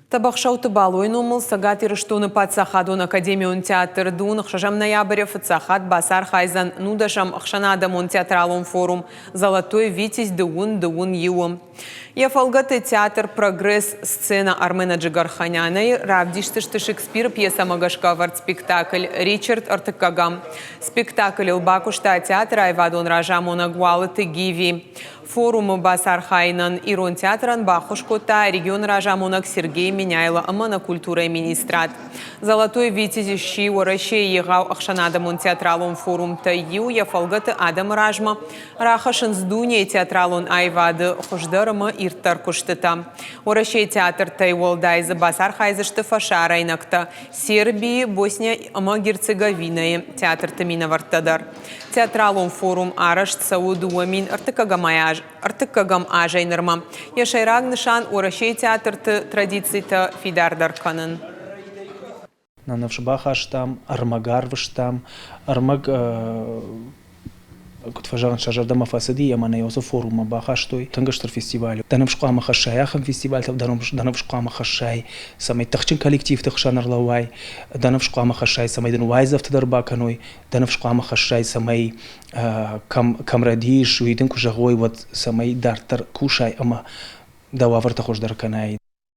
Табахшау табалой номыл сагат ирыштуны патсахадун академион театр дун хшажам ноябрев цахат басар хайзан нудашам хшанадамон театралон форум «Золотой витязь дыун юом». Яфалгаты театр «Прогресс» сцена Армена Джигарханяной, равдиштышты Шекспир пьеса Магашкавард спектакль Ричард Артыкагам. Спектакль Илбакушта театра Айвадон Ражамона Гуалыты Гиви. Форум Басар Хайнан Ирон театран Бахушкота регион Ражамонак Сергей Меняйло Амана культура и министрат. Золотой витязь щи уращей егау Ахшанадамон театралон форум Таю Яфалгаты Адам Ражма Рахашин сдуне театралон Айвады Хуждарама Иртар Куштыта. Уращей театр Тайволдайза Басар Хайзашты Фашарайнакта Сербии, Босния и Герцеговина театр Тамина Вартадар. Театралон форум Араш Саудуамин Артыкагам Ажайнырма. Яшайраг нышан уращей театр традиций та Фидардарканын. Нанавшбахаштам, Армагарвштам, Армаг كنت شجردم فاسدية من يوصف فورум بخشتوي تنقشتر فيستيفال دنبش قام خشاي أخم فيستيفال دنبش قام خشاي سمي تخشن كولكتيف تخشان رلواي دنبش قام خشاي سمي دن وايزف تدربا كنوي دنبش قام خشاي سمي كم رديش ويدن كوجغوي وات سمي دارتر كوشاي أما دوافر تخش در كناي